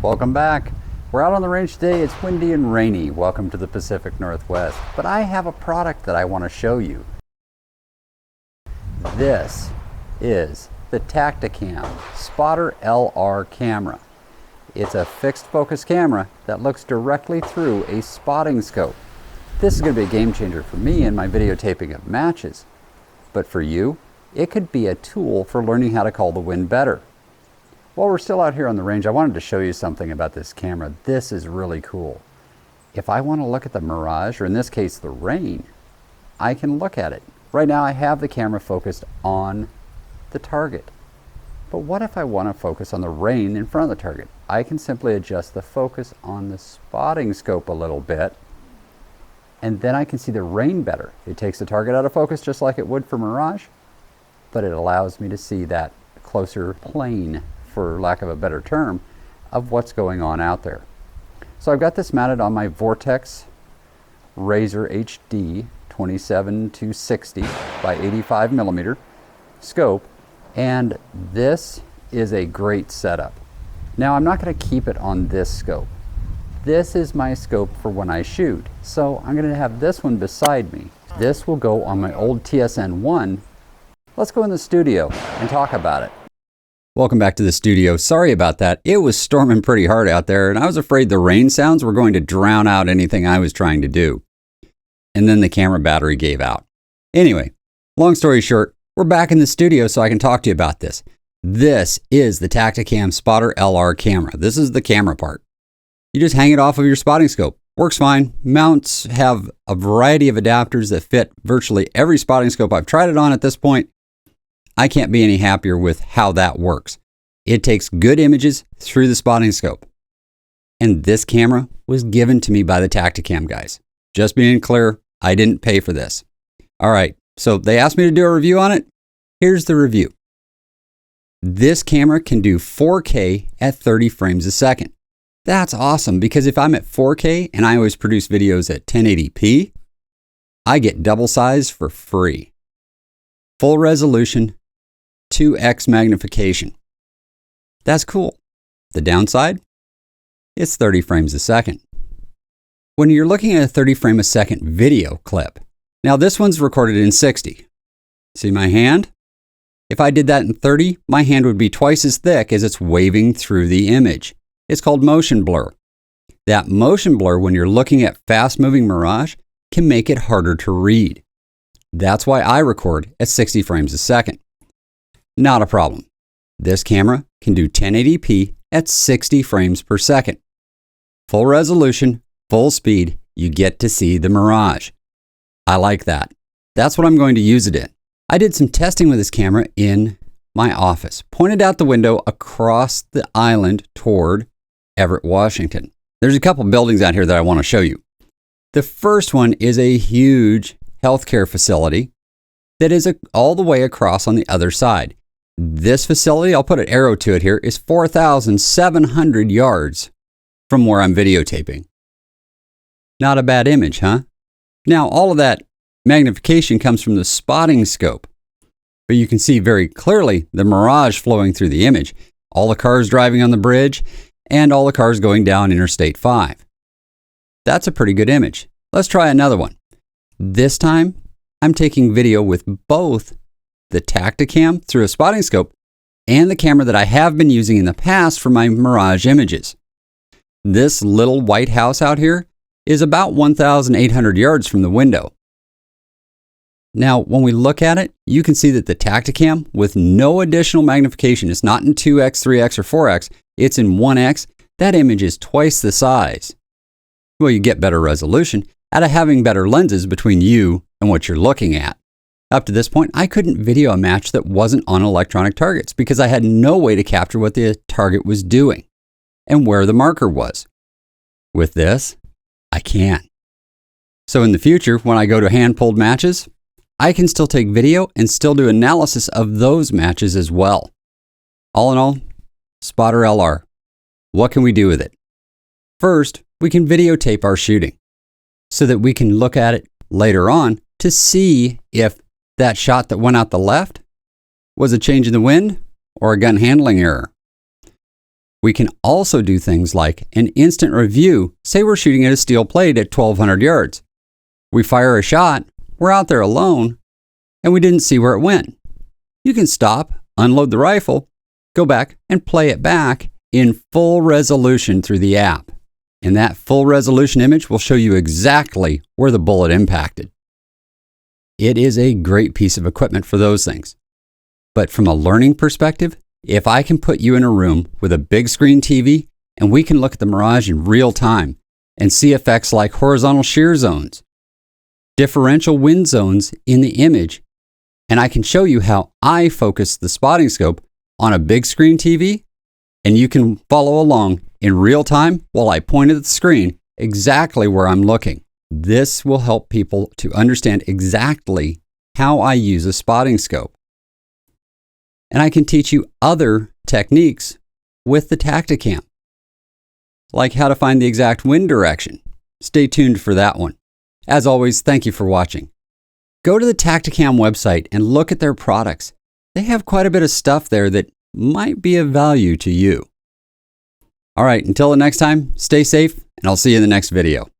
Welcome back. We're out on the range today. It's windy and rainy. Welcome to the Pacific Northwest. But I have a product that I want to show you. This is the Tactacam Spotter LR camera. It's a fixed focus camera that looks directly through a spotting scope. This is going to be a game changer for me in my videotaping of matches. But for you, it could be a tool for learning how to call the wind better. While we're still out here on the range, I wanted to show you something about this camera. This is really cool. If I want to look at the mirage, or in this case the rain, I can look at it. Right now I have the camera focused on the target. But what if I want to focus on the rain in front of the target? I can simply adjust the focus on the spotting scope a little bit, and then I can see the rain better. It takes the target out of focus just like it would for mirage, but it allows me to see that closer plane, for lack of a better term, of what's going on out there. So I've got this mounted on my Vortex Razor HD 27-60 by 85 millimeter scope, and this is a great setup. Now I'm not going to keep it on this scope. This is my scope for when I shoot, so I'm going to have this one beside me. This will go on my old TSN1. Let's go in the studio and talk about it. Welcome back to the studio. Sorry about that. It was storming pretty hard out there, and I was afraid the rain sounds were going to drown out anything I was trying to do. And then the camera battery gave out. Anyway, long story short, we're back in the studio so I can talk to you about this. This is the Tactacam Spotter LR camera. This is the camera part. You just hang it off of your spotting scope. Works fine. Mounts have a variety of adapters that fit virtually every spotting scope I've tried it on at this point. I can't be any happier with how that works. It takes good images through the spotting scope. And this camera was given to me by the Tactacam guys. Just being clear, I didn't pay for this. All right, so they asked me to do a review on it. Here's the review. This camera can do 4K at 30 frames a second. That's awesome, because if I'm at 4K and I always produce videos at 1080p, I get double size for free. Full resolution, 2x magnification. That's cool. The downside? It's 30 frames a second. When you're looking at a 30 frame a second video clip, now this one's recorded in 60. See my hand? If I did that in 30, my hand would be twice as thick as it's waving through the image. It's called motion blur. That motion blur, when you're looking at fast moving mirage, can make it harder to read. That's why I record at 60 frames a second. Not a problem. This camera can do 1080p at 60 frames per second. Full resolution, full speed, you get to see the mirage. I like that. That's what I'm going to use it in. I did some testing with this camera in my office, pointed out the window across the island toward Everett, Washington. There's a couple buildings out here that I want to show you. The first one is a huge healthcare facility that is all the way across on the other side. This facility, I'll put an arrow to it here, is 4,700 yards from where I'm videotaping. Not a bad image, huh? Now, all of that magnification comes from the spotting scope, but you can see very clearly the mirage flowing through the image, all the cars driving on the bridge, and all the cars going down Interstate 5. That's a pretty good image. Let's try another one. This time, I'm taking video with both the Tactacam through a spotting scope and the camera that I have been using in the past for my mirage images. This little white house out here is about 1,800 yards from the window. Now, when we look at it, you can see that the Tactacam, with no additional magnification, it's not in 2x, 3x, or 4x, it's in 1x, that image is twice the size. Well, you get better resolution out of having better lenses between you and what you're looking at. Up to this point, I couldn't video a match that wasn't on electronic targets because I had no way to capture what the target was doing and where the marker was. With this, I can. So in the future, when I go to hand-pulled matches, I can still take video and still do analysis of those matches as well. All in all, Spotter LR. What can we do with it? First, we can videotape our shooting so that we can look at it later on to see if that shot that went out the left was a change in the wind or a gun handling error. We can also do things like an instant review. Say we're shooting at a steel plate at 1,200 yards. We fire a shot, we're out there alone, and we didn't see where it went. You can stop, unload the rifle, go back and play it back in full resolution through the app. And that full resolution image will show you exactly where the bullet impacted. It is a great piece of equipment for those things. But from a learning perspective, if I can put you in a room with a big screen TV and we can look at the Mirage in real time and see effects like horizontal shear zones, differential wind zones in the image, and I can show you how I focus the spotting scope on a big screen TV, and you can follow along in real time while I point at the screen exactly where I'm looking. This will help people to understand exactly how I use a spotting scope. And I can teach you other techniques with the Tactacam, like how to find the exact wind direction. Stay tuned for that one. As always, thank you for watching. Go to the Tactacam website and look at their products. They have quite a bit of stuff there that might be of value to you. All right, until the next time, stay safe, and I'll see you in the next video.